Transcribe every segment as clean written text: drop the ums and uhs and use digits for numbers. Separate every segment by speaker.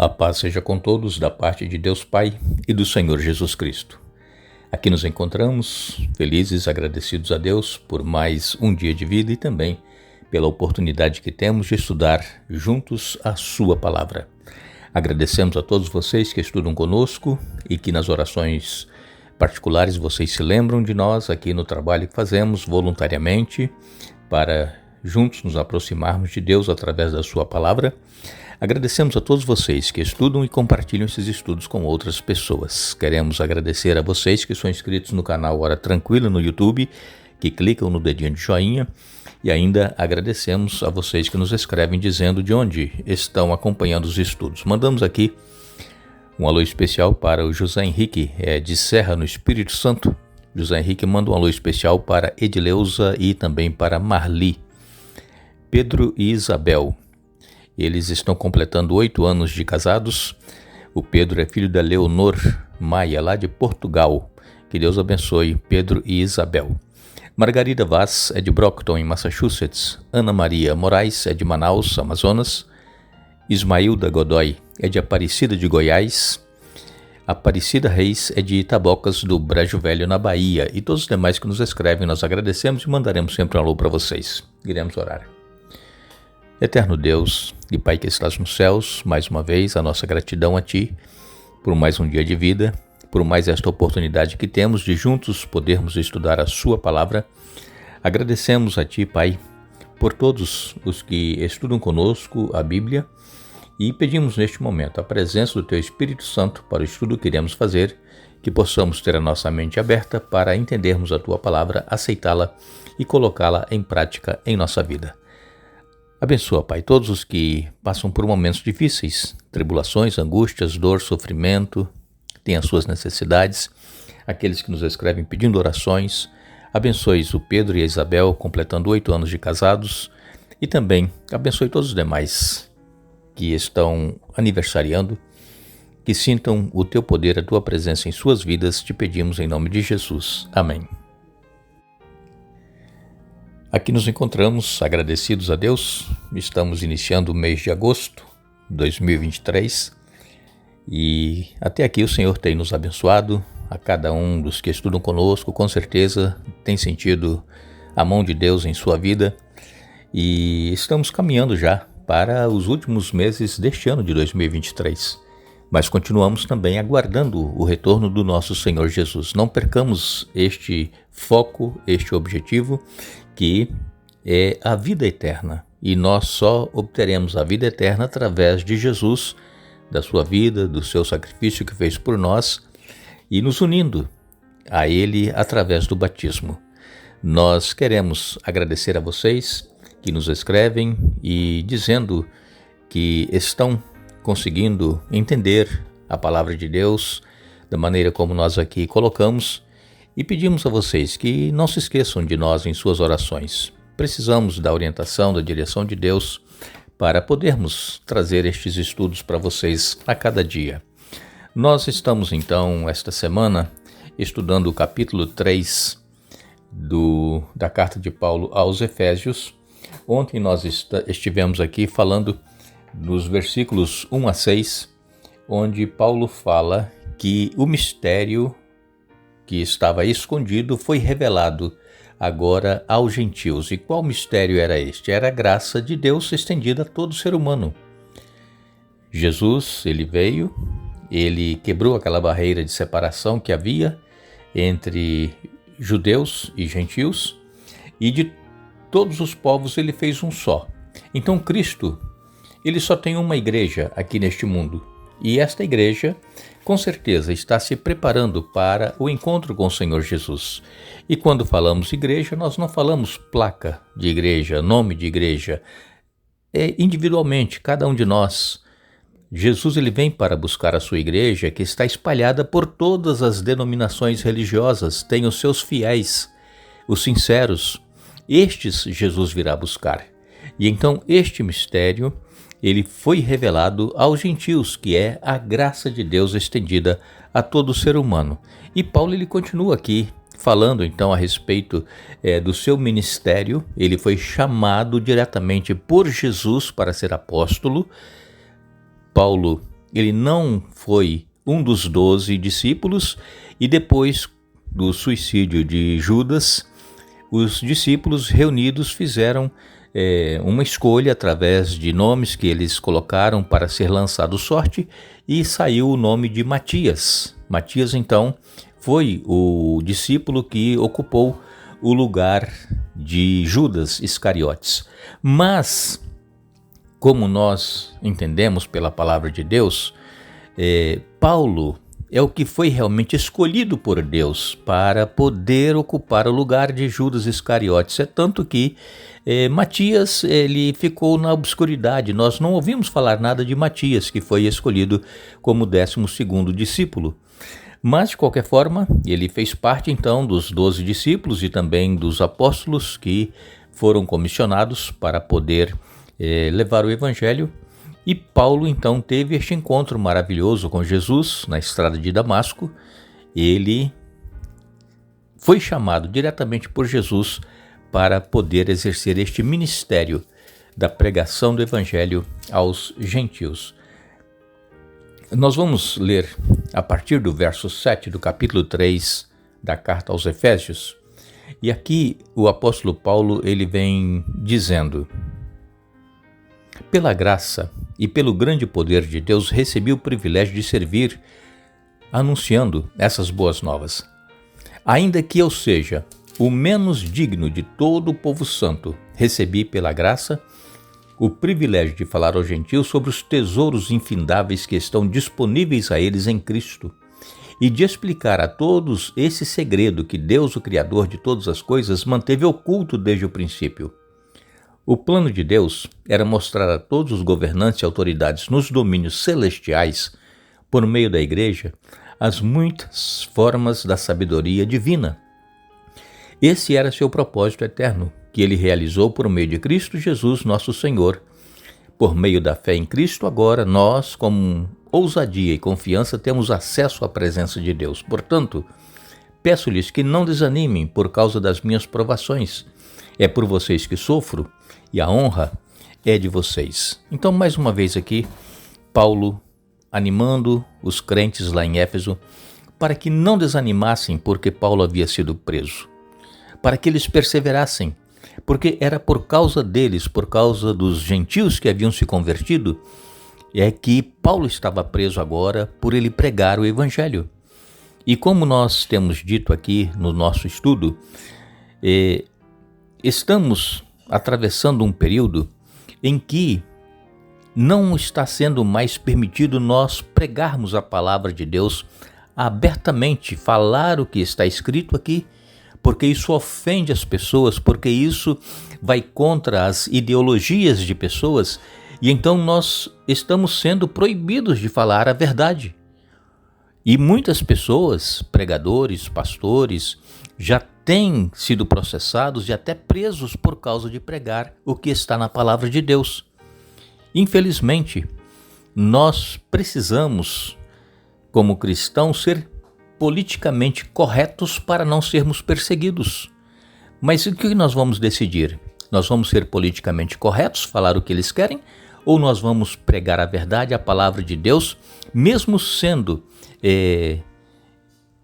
Speaker 1: A paz seja com todos da parte de Deus Pai e do Senhor Jesus Cristo. Aqui nos encontramos, felizes, agradecidos a Deus por mais um dia de vida e também pela oportunidade que temos de estudar juntos a Sua Palavra. Agradecemos a todos vocês que estudam conosco e que nas orações particulares vocês se lembram de nós aqui no trabalho que fazemos voluntariamente para juntos nos aproximarmos de Deus através da Sua Palavra. Agradecemos a todos vocês que estudam e compartilham esses estudos com outras pessoas. Queremos agradecer a vocês que são inscritos no canal Hora Tranquila no YouTube, que clicam no dedinho de joinha, e ainda agradecemos a vocês que nos escrevem dizendo de onde estão acompanhando os estudos. Mandamos aqui um alô especial para o José Henrique, de Serra, no Espírito Santo. José Henrique manda um alô especial para Edileuza e também para Marli. Pedro e Isabel. Eles estão completando 8 anos de casados. O Pedro é filho da Leonor Maia, lá de Portugal. Que Deus abençoe Pedro e Isabel. Margarida Vaz é de Brockton, em Massachusetts. Ana Maria Moraes é de Manaus, Amazonas. Ismailda Godoy é de Aparecida de Goiás. Aparecida Reis é de Itabocas, do Brejo Velho, na Bahia. E todos os demais que nos escrevem, nós agradecemos e mandaremos sempre um alô para vocês. Iremos orar. Eterno Deus e Pai que estás nos céus, mais uma vez a nossa gratidão a Ti por mais um dia de vida, por mais esta oportunidade que temos de juntos podermos estudar a Sua Palavra. Agradecemos a Ti, Pai, por todos os que estudam conosco a Bíblia e pedimos neste momento a presença do Teu Espírito Santo para o estudo que iremos fazer, que possamos ter a nossa mente aberta para entendermos a Tua Palavra, aceitá-la e colocá-la em prática em nossa vida. Abençoa, Pai, todos os que passam por momentos difíceis, tribulações, angústias, dor, sofrimento, têm as suas necessidades, aqueles que nos escrevem pedindo orações. Abençoe o Pedro e a Isabel, completando 8 anos de casados, e também abençoe todos os demais que estão aniversariando, que sintam o Teu poder, a Tua presença em suas vidas, te pedimos em nome de Jesus. Amém. Aqui nos encontramos agradecidos a Deus. Estamos iniciando o mês de agosto de 2023 e até aqui o Senhor tem nos abençoado. A cada um dos que estudam conosco, com certeza tem sentido a mão de Deus em sua vida e estamos caminhando já para os últimos meses deste ano de 2023. Mas continuamos também aguardando o retorno do nosso Senhor Jesus. Não percamos este foco, este objetivo, que é a vida eterna. E nós só obteremos a vida eterna através de Jesus, da sua vida, do seu sacrifício que fez por nós e nos unindo a Ele através do batismo. Nós queremos agradecer a vocês que nos escrevem e dizendo que estão conseguindo entender a palavra de Deus da maneira como nós aqui colocamos e pedimos a vocês que não se esqueçam de nós em suas orações. Precisamos da orientação, da direção de Deus para podermos trazer estes estudos para vocês a cada dia. Nós estamos então esta semana estudando o capítulo 3 da carta de Paulo aos Efésios. Ontem nós estivemos aqui falando nos versículos 1 a 6, onde Paulo fala que o mistério que estava escondido foi revelado agora aos gentios. E qual mistério era este? Era a graça de Deus estendida a todo ser humano. Jesus, ele veio, ele quebrou aquela barreira de separação que havia entre judeus e gentios, e de todos os povos ele fez um só. Então Cristo, ele só tem uma igreja aqui neste mundo. E esta igreja, com certeza, está se preparando para o encontro com o Senhor Jesus. E quando falamos igreja, nós não falamos placa de igreja, nome de igreja. É individualmente, cada um de nós. Jesus ele vem para buscar a sua igreja, que está espalhada por todas as denominações religiosas, tem os seus fiéis, os sinceros. Estes Jesus virá buscar. E então este mistério ele foi revelado aos gentios, que é a graça de Deus estendida a todo ser humano. E Paulo ele continua aqui falando então a respeito do seu ministério. Ele foi chamado diretamente por Jesus para ser apóstolo. Paulo ele não foi um dos 12 discípulos, e depois do suicídio de Judas, os discípulos reunidos fizeram uma escolha através de nomes que eles colocaram para ser lançado sorte, e saiu o nome de Matias. Matias, então, foi o discípulo que ocupou o lugar de Judas Iscariotes. Mas, como nós entendemos pela palavra de Deus, Paulo é o que foi realmente escolhido por Deus para poder ocupar o lugar de Judas Iscariotes. É tanto que Matias, ele ficou na obscuridade. Nós não ouvimos falar nada de Matias, que foi escolhido como 12º discípulo. Mas, de qualquer forma, ele fez parte, então, dos 12 discípulos e também dos apóstolos que foram comissionados para poder levar o evangelho. E Paulo, então, teve este encontro maravilhoso com Jesus na estrada de Damasco. Ele foi chamado diretamente por Jesus para poder exercer este ministério da pregação do evangelho aos gentios. Nós vamos ler a partir do verso 7 do capítulo 3 da carta aos Efésios. E aqui o apóstolo Paulo, ele vem dizendo: pela graça e pelo grande poder de Deus, recebi o privilégio de servir, anunciando essas boas novas. Ainda que eu seja o menos digno de todo o povo santo, recebi pela graça o privilégio de falar aos gentios sobre os tesouros infindáveis que estão disponíveis a eles em Cristo, e de explicar a todos esse segredo que Deus, o Criador de todas as coisas, manteve oculto desde o princípio. O plano de Deus era mostrar a todos os governantes e autoridades nos domínios celestiais, por meio da Igreja, as muitas formas da sabedoria divina. Esse era seu propósito eterno, que ele realizou por meio de Cristo Jesus, nosso Senhor. Por meio da fé em Cristo, agora nós, com ousadia e confiança, temos acesso à presença de Deus. Portanto, peço-lhes que não desanimem por causa das minhas provações. É por vocês que sofro, e a honra é de vocês. Então, mais uma vez aqui, Paulo animando os crentes lá em Éfeso para que não desanimassem porque Paulo havia sido preso, para que eles perseverassem, porque era por causa deles, por causa dos gentios que haviam se convertido, é que Paulo estava preso agora por ele pregar o evangelho. E como nós temos dito aqui no nosso estudo, estamos atravessando um período em que não está sendo mais permitido nós pregarmos a palavra de Deus abertamente, falar o que está escrito aqui, porque isso ofende as pessoas, porque isso vai contra as ideologias de pessoas, e então nós estamos sendo proibidos de falar a verdade. E muitas pessoas, pregadores, pastores, já têm sido processados e até presos por causa de pregar o que está na palavra de Deus. Infelizmente, nós precisamos, como cristãos, ser politicamente corretos para não sermos perseguidos. Mas o que nós vamos decidir? Nós vamos ser politicamente corretos, falar o que eles querem, ou nós vamos pregar a verdade, a palavra de Deus, mesmo sendo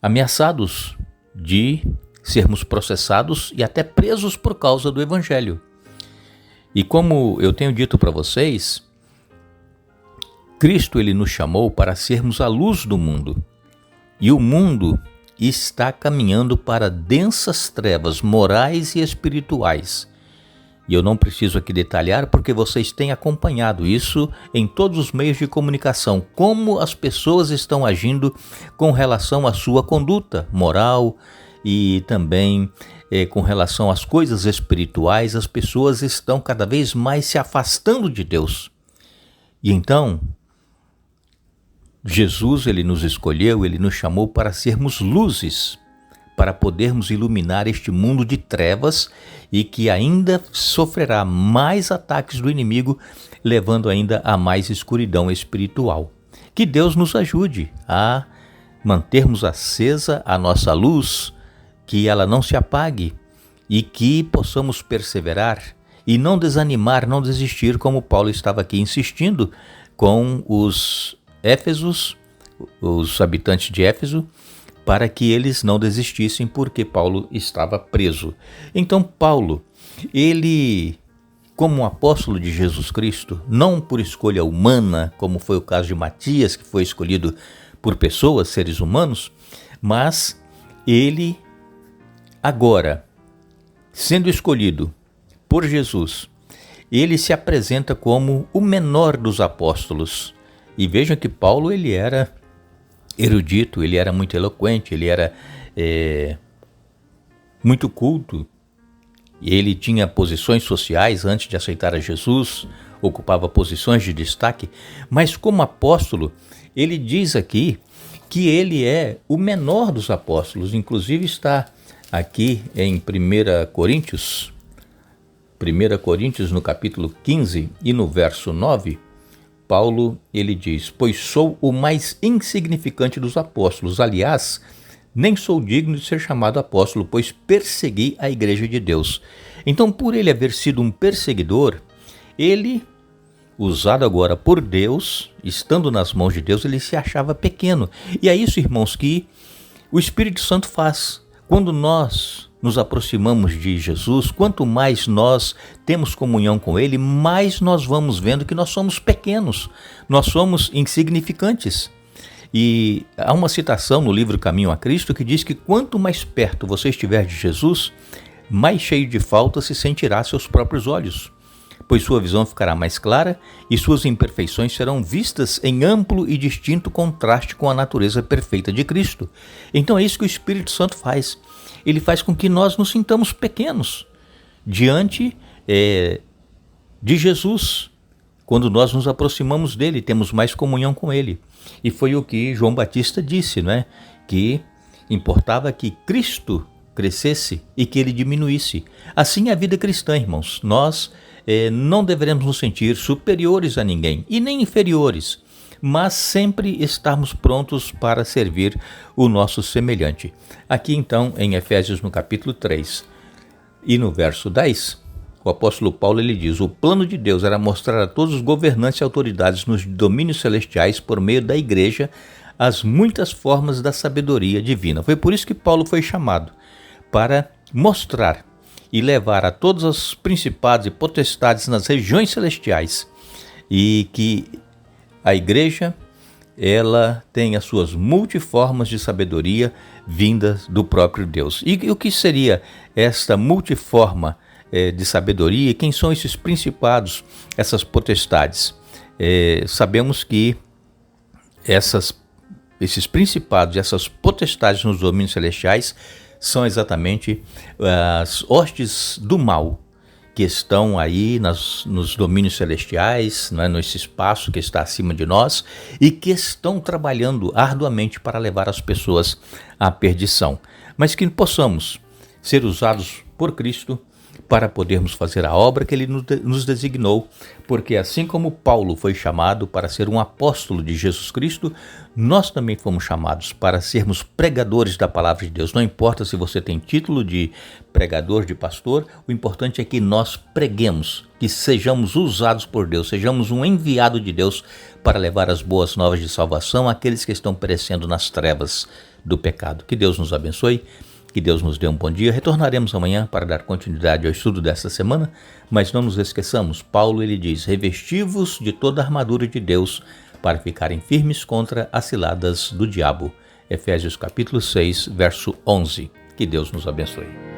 Speaker 1: ameaçados de sermos processados e até presos por causa do evangelho? E como eu tenho dito para vocês, Cristo, ele nos chamou para sermos a luz do mundo. E o mundo está caminhando para densas trevas morais e espirituais. E eu não preciso aqui detalhar porque vocês têm acompanhado isso em todos os meios de comunicação, como as pessoas estão agindo com relação à sua conduta moral e também com relação às coisas espirituais. As pessoas estão cada vez mais se afastando de Deus. E então, Jesus, ele nos escolheu, ele nos chamou para sermos luzes, para podermos iluminar este mundo de trevas e que ainda sofrerá mais ataques do inimigo, levando ainda a mais escuridão espiritual. Que Deus nos ajude a mantermos acesa a nossa luz, que ela não se apague e que possamos perseverar e não desanimar, não desistir, como Paulo estava aqui insistindo com os os habitantes de Éfeso, para que eles não desistissem, porque Paulo estava preso. Então Paulo, ele, como apóstolo de Jesus Cristo, não por escolha humana, como foi o caso de Matias, que foi escolhido por pessoas, seres humanos, mas ele agora, sendo escolhido por Jesus, ele se apresenta como o menor dos apóstolos. E vejam que Paulo, ele era erudito, ele era muito eloquente, ele era muito culto. Ele tinha posições sociais antes de aceitar a Jesus, ocupava posições de destaque, mas como apóstolo, ele diz aqui que ele é o menor dos apóstolos. Inclusive está aqui em 1 Coríntios no capítulo 15 e no verso 9, Paulo, ele diz: pois sou o mais insignificante dos apóstolos, aliás, nem sou digno de ser chamado apóstolo, pois persegui a igreja de Deus. Então, por ele haver sido um perseguidor, ele, usado agora por Deus, estando nas mãos de Deus, ele se achava pequeno. E é isso, irmãos, que o Espírito Santo faz. Quando nós nos aproximamos de Jesus, quanto mais nós temos comunhão com Ele, mais nós vamos vendo que nós somos pequenos, nós somos insignificantes. E há uma citação no livro Caminho a Cristo que diz que quanto mais perto você estiver de Jesus, mais cheio de falta se sentirá a seus próprios olhos, pois sua visão ficará mais clara e suas imperfeições serão vistas em amplo e distinto contraste com a natureza perfeita de Cristo. Então é isso que o Espírito Santo faz. Ele faz com que nós nos sintamos pequenos diante de Jesus. Quando nós nos aproximamos dele, temos mais comunhão com ele. E foi o que João Batista disse, né? Que importava que Cristo crescesse e que ele diminuísse. Assim é a vida cristã, irmãos. Nós não deveremos nos sentir superiores a ninguém e nem inferiores, mas sempre estarmos prontos para servir o nosso semelhante. Aqui então, em Efésios no capítulo 3 e no verso 10, o apóstolo Paulo ele diz: o plano de Deus era mostrar a todos os governantes e autoridades nos domínios celestiais, por meio da igreja, as muitas formas da sabedoria divina. Foi por isso que Paulo foi chamado, para mostrar e levar a todos os principados e potestades nas regiões celestiais, e que a igreja, ela tem as suas multiformas de sabedoria vindas do próprio Deus. E o que seria esta multiforma de sabedoria e quem são esses principados, essas potestades? Sabemos que esses principados e essas potestades nos domínios celestiais são exatamente as hostes do mal que estão aí nos domínios celestiais, né, nesse espaço que está acima de nós e que estão trabalhando arduamente para levar as pessoas à perdição. Mas que possamos ser usados por Cristo para podermos fazer a obra que Ele nos designou, porque assim como Paulo foi chamado para ser um apóstolo de Jesus Cristo, nós também fomos chamados para sermos pregadores da palavra de Deus. Não importa se você tem título de pregador, de pastor, o importante é que nós preguemos, que sejamos usados por Deus, sejamos um enviado de Deus para levar as boas novas de salvação àqueles que estão perecendo nas trevas do pecado. Que Deus nos abençoe. Que Deus nos dê um bom dia. Retornaremos amanhã para dar continuidade ao estudo desta semana, mas não nos esqueçamos, Paulo ele diz: revesti-vos de toda a armadura de Deus para ficarem firmes contra as ciladas do diabo. Efésios capítulo 6, verso 11. Que Deus nos abençoe.